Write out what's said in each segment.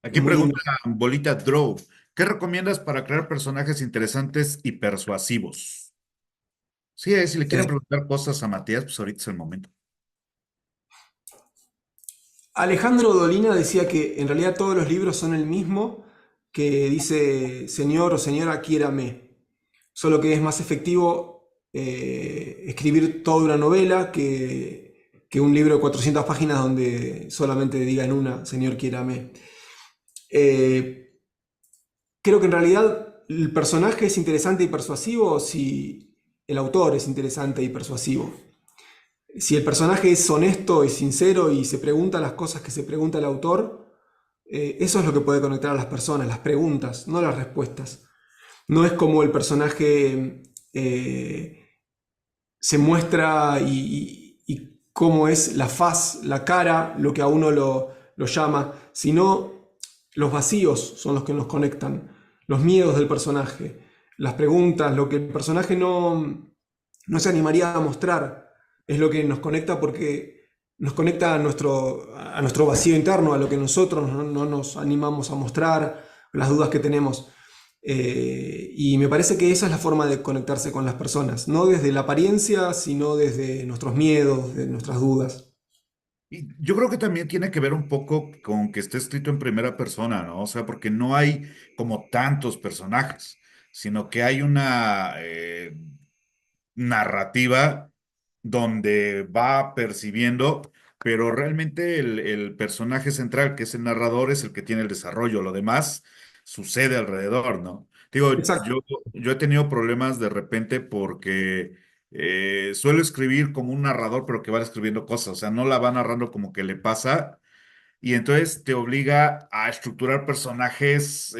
Aquí Muy lindo. pregunta Bolita Draw, ¿qué recomiendas para crear personajes interesantes y persuasivos? Sí, si le quieren Eh, preguntar cosas a Matías, pues ahorita es el momento. Alejandro Dolina decía que en realidad todos los libros son el mismo, que dice señor o señora quiérame, solo que es más efectivo escribir toda una novela que un libro de 400 páginas donde solamente diga en una señor quiérame. Eh, Creo que en realidad el personaje es interesante y persuasivo si el autor es interesante y persuasivo. Si el personaje es honesto y sincero y se pregunta las cosas que se pregunta el autor, eso es lo que puede conectar a las personas, las preguntas, no las respuestas. No es como el personaje se muestra y cómo es la faz, la cara, lo que a uno lo llama, sino los vacíos son los que nos conectan, los miedos del personaje, las preguntas, lo que el personaje no se animaría a mostrar, es lo que nos conecta porque nos conecta a nuestro vacío interno, a lo que nosotros no nos animamos a mostrar, las dudas que tenemos. Y me parece que esa es la forma de conectarse con las personas, no desde la apariencia, sino desde nuestros miedos, de nuestras dudas. Y yo creo que también tiene que ver un poco con que esté escrito en primera persona, ¿no? O sea, porque no hay como tantos personajes, sino que hay una narrativa donde va percibiendo, pero realmente el personaje central, que es el narrador, es el que tiene el desarrollo. Lo demás sucede alrededor, ¿no? Digo, Exacto. yo he tenido problemas de repente porque suelo escribir como un narrador, pero que va escribiendo cosas, o sea, no la va narrando como que le pasa. Y entonces te obliga a estructurar personajes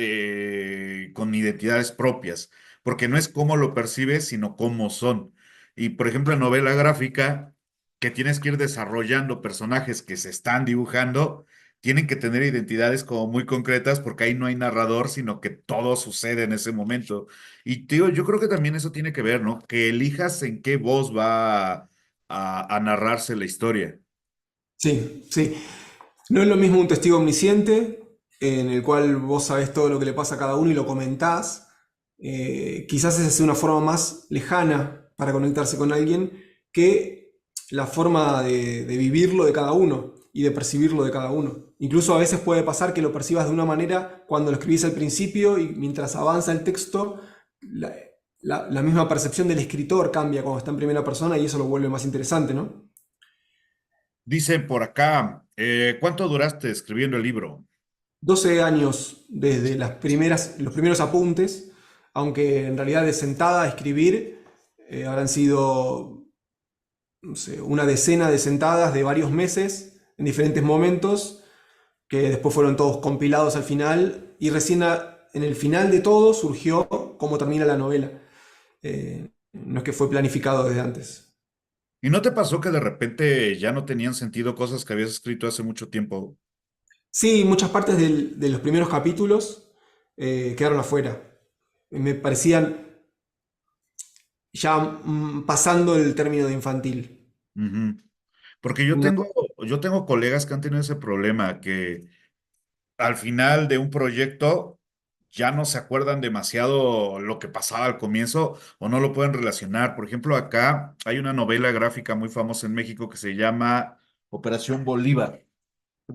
con identidades propias, porque no es cómo lo percibes, sino cómo son. Y por ejemplo, en novela gráfica, que tienes que ir desarrollando personajes que se están dibujando, tienen que tener identidades como muy concretas, porque ahí no hay narrador, sino que todo sucede en ese momento. Y tío, yo creo que también eso tiene que ver, ¿no? Que elijas en qué voz va a narrarse la historia. Sí, sí. No es lo mismo un testigo omnisciente, en el cual vos sabés todo lo que le pasa a cada uno y lo comentás. Quizás esa sea una forma más lejana para conectarse con alguien que la forma de vivirlo de cada uno y de percibirlo de cada uno. Incluso a veces puede pasar que lo percibas de una manera cuando lo escribís al principio y mientras avanza el texto, la, la misma percepción del escritor cambia cuando está en primera persona y eso lo vuelve más interesante, ¿no? Dicen por acá, ¿cuánto duraste escribiendo el libro? 12 años desde los primeros apuntes, aunque en realidad de sentada a escribir habrán sido, no sé, una decena de sentadas de varios meses en diferentes momentos, que después fueron todos compilados al final, y recién en el final de todo surgió cómo termina la novela. No es que fue planificado desde antes. ¿Y no te pasó que de repente ya no tenían sentido cosas que habías escrito hace mucho tiempo? Sí, muchas partes de los primeros capítulos quedaron afuera. Me parecían ya pasando el término de infantil. Ujú. Porque No- yo tengo colegas que han tenido ese problema, que al final de un proyecto ya no se acuerdan demasiado lo que pasaba al comienzo o no lo pueden relacionar. Por ejemplo, acá hay una novela gráfica muy famosa en México que se llama Operación Bolívar.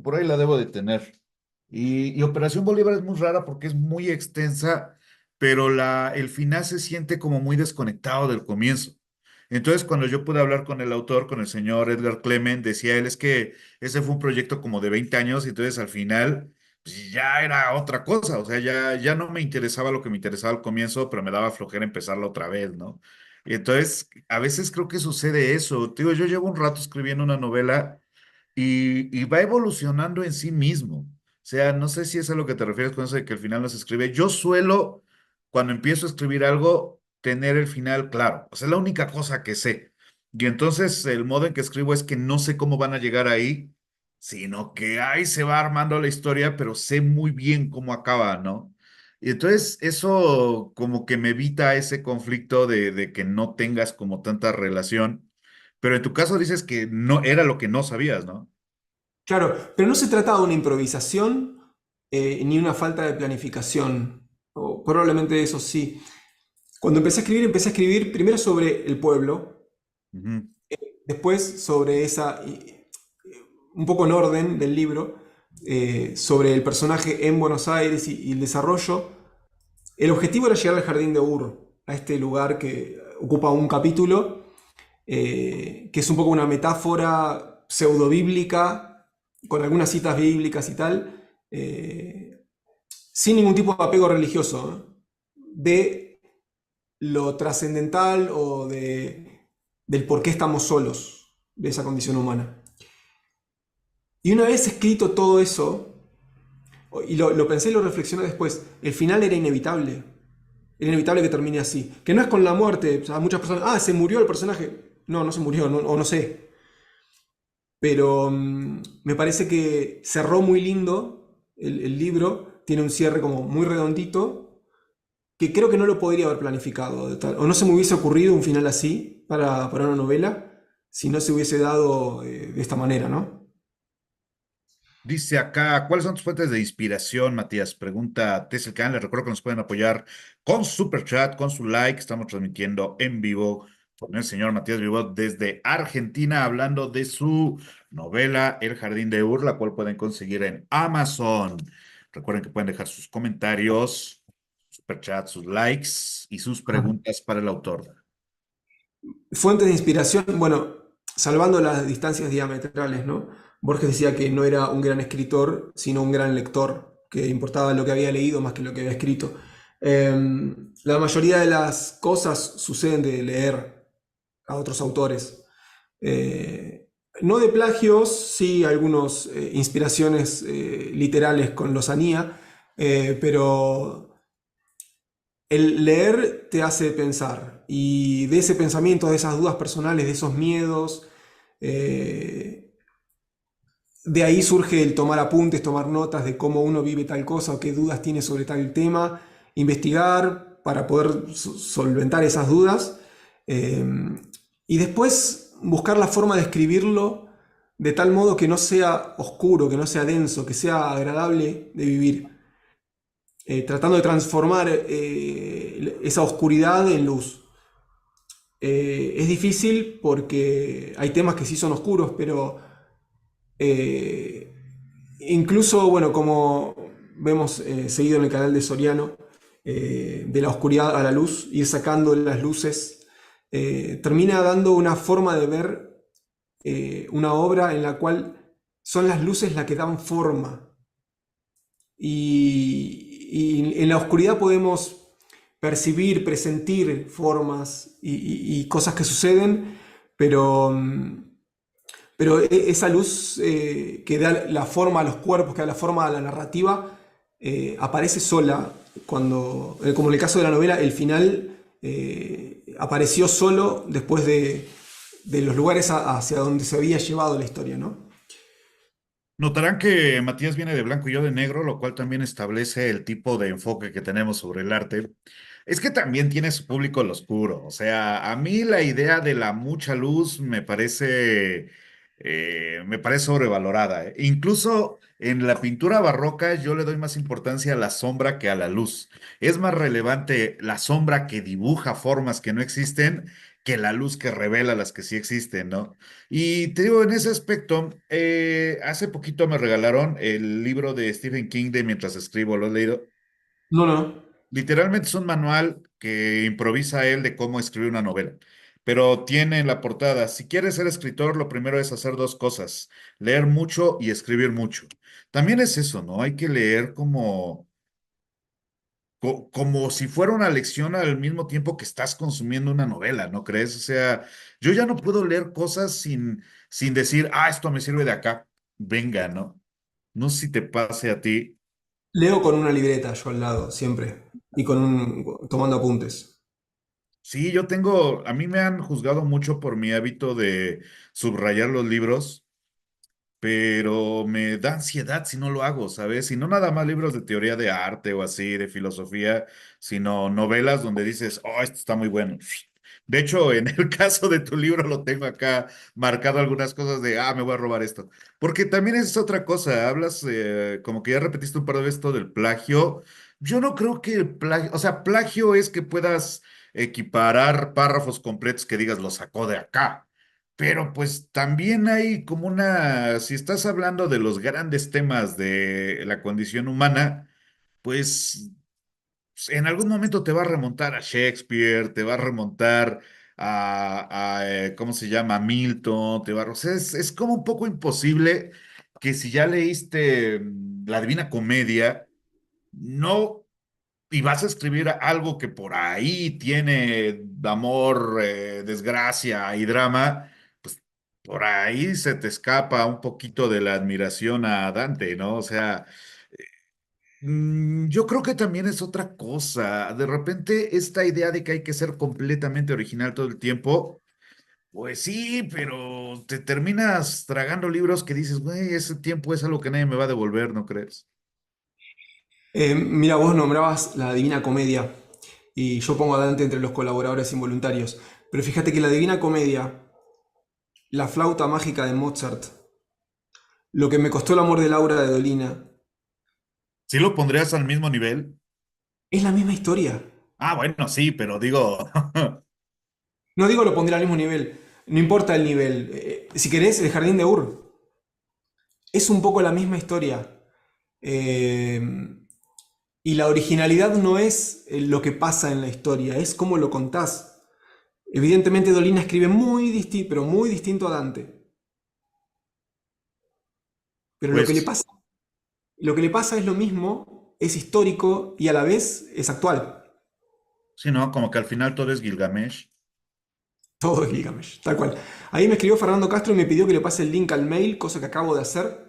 Por ahí la debo de tener. Y Operación Bolívar es muy rara porque es muy extensa, pero el final se siente como muy desconectado del comienzo. Entonces, cuando yo pude hablar con el autor, con el señor Edgar Clement, decía él, es que ese fue un proyecto como de 20 años, y entonces al final pues, ya era otra cosa, o sea, ya no me interesaba lo que me interesaba al comienzo, pero me daba flojera empezarlo otra vez, ¿no? Y entonces, a veces creo que sucede eso. Te digo, yo llevo un rato escribiendo una novela y va evolucionando en sí mismo. O sea, no sé si es a lo que te refieres con eso de que el final no se escribe. Yo suelo, cuando empiezo a escribir algo, tener el final claro. O sea, es la única cosa que sé. Y entonces el modo en que escribo es que no sé cómo van a llegar ahí, sino que ahí se va armando la historia, pero sé muy bien cómo acaba, ¿no? Y entonces eso como que me evita ese conflicto de que no tengas como tanta relación. Pero en tu caso dices que no era lo que no sabías, ¿no? Claro, pero no se trata de una improvisación, ni una falta de planificación. O probablemente eso sí. Cuando empecé a escribir primero sobre el pueblo, Ujú. después sobre un poco en orden del libro, sobre el personaje en Buenos Aires y el desarrollo. El objetivo era llegar al Jardín de Ur, a este lugar que ocupa un capítulo, que es un poco una metáfora pseudo-bíblica, con algunas citas bíblicas y tal, sin ningún tipo de apego religioso, ¿eh? De lo trascendental del por qué estamos solos, de esa condición humana. Y una vez escrito todo eso, y lo pensé y lo reflexioné después, el final era inevitable. Era inevitable que termine así. Que no es con la muerte. O sea, muchas personas, se murió el personaje. No, no se murió, o no sé. Pero me parece que cerró muy lindo el libro. Tiene un cierre como muy redondito. Que creo que no lo podría haber planificado. O no se me hubiese ocurrido un final así para una novela. Si no se hubiese dado de esta manera, ¿no? Dice acá, ¿cuáles son tus fuentes de inspiración, Matías? Pregunta Tessel Khan. Les recuerdo que nos pueden apoyar con su super chat, con su like. Estamos transmitiendo en vivo con el señor Matías Vivot desde Argentina, hablando de su novela El Jardín de Ur, la cual pueden conseguir en Amazon. Recuerden que pueden dejar sus comentarios, super chat, sus likes y sus preguntas para el autor. Fuentes de inspiración, bueno, salvando las distancias diametrales, ¿no? Borges decía que no era un gran escritor, sino un gran lector, que importaba lo que había leído más que lo que había escrito. La mayoría de las cosas suceden de leer a otros autores. No de plagios, sí algunas inspiraciones literales con Lozanía, pero el leer te hace pensar y de ese pensamiento, de esas dudas personales, de esos miedos, eh, de ahí surge el tomar apuntes, tomar notas de cómo uno vive tal cosa o qué dudas tiene sobre tal tema, investigar para poder solventar esas dudas eh, y después buscar la forma de escribirlo de tal modo que no sea oscuro, que no sea denso, que sea agradable de vivir, tratando de transformar esa oscuridad en luz. Es difícil porque hay temas que sí son oscuros, pero eh, incluso, bueno, como vemos seguido en el canal de Soriano, de la oscuridad a la luz, ir sacando las luces, termina dando una forma de ver una obra en la cual son las luces las que dan forma y en la oscuridad podemos percibir, presentir formas y cosas que suceden, pero, pero esa luz que da la forma a los cuerpos, que da la forma a la narrativa, aparece sola cuando, como en el caso de la novela, el final apareció solo después de los lugares hacia donde se había llevado la historia, ¿no? Notarán que Matías viene de blanco y yo de negro, lo cual también establece el tipo de enfoque que tenemos sobre el arte. Es que también tiene su público el oscuro. O sea, a mí la idea de la mucha luz me parece sobrevalorada. Incluso en la pintura barroca yo le doy más importancia a la sombra que a la luz. Es más relevante la sombra que dibuja formas que no existen que la luz que revela las que sí existen, ¿no? Y te digo, en ese aspecto, hace poquito me regalaron el libro de Stephen King de Mientras escribo, ¿lo has leído? No, no. Literalmente es un manual que improvisa él de cómo escribir una novela, pero tiene en la portada, si quieres ser escritor, lo primero es hacer dos cosas, leer mucho y escribir mucho. También es eso, ¿no? Hay que leer como si fuera una lección al mismo tiempo que estás consumiendo una novela, ¿no crees? O sea, yo ya no puedo leer cosas sin decir, esto me sirve de acá. Venga, ¿no? No sé si te pase a ti. Leo con una libreta yo al lado, siempre. Y tomando apuntes. Sí, a mí me han juzgado mucho por mi hábito de subrayar los libros, pero me da ansiedad si no lo hago, ¿sabes? Y no nada más libros de teoría de arte o así, de filosofía, sino novelas donde dices, esto está muy bueno. De hecho, en el caso de tu libro lo tengo acá marcado algunas cosas de, me voy a robar esto. Porque también es otra cosa, hablas como que ya repetiste un par de veces esto del plagio. Yo no creo que el plagio, o sea, plagio es que puedas equiparar párrafos completos que digas lo sacó de acá. Pero pues también hay como una, si estás hablando de los grandes temas de la condición humana, pues en algún momento te va a remontar a Shakespeare, te va a remontar ¿cómo se llama? Milton, o sea, es como un poco imposible que si ya leíste La Divina Comedia, no, y vas a escribir algo que por ahí tiene amor, desgracia y drama, pues por ahí se te escapa un poquito de la admiración a Dante, ¿no? O sea... Yo creo que también es otra cosa. De repente, esta idea de que hay que ser completamente original todo el tiempo, pues sí, pero te terminas tragando libros que dices, güey, ese tiempo es algo que nadie me va a devolver, ¿no crees? Mira, vos nombrabas la Divina Comedia y yo pongo adelante entre los colaboradores involuntarios. Pero fíjate que la Divina Comedia, la flauta mágica de Mozart, lo que me costó el amor de Laura de Dolina, ¿Sí lo pondrías al mismo nivel? es la misma historia. Bueno, sí, pero digo, No digo lo pondré al mismo nivel, no importa el nivel. Si querés, el Jardín de Ur es un poco la misma historia. Eh, y la originalidad no es lo que pasa en la historia, es cómo lo contás. Evidentemente Dolina escribe muy distinto, pero muy distinto a Dante. Pero pues, lo que le pasa es lo mismo, es histórico y a la vez es actual. sí, ¿no? Como que al final todo es Gilgamesh. Todo es Gilgamesh, tal cual. Ahí me escribió Fernando Castro y me pidió que le pase el link al mail, cosa que acabo de hacer.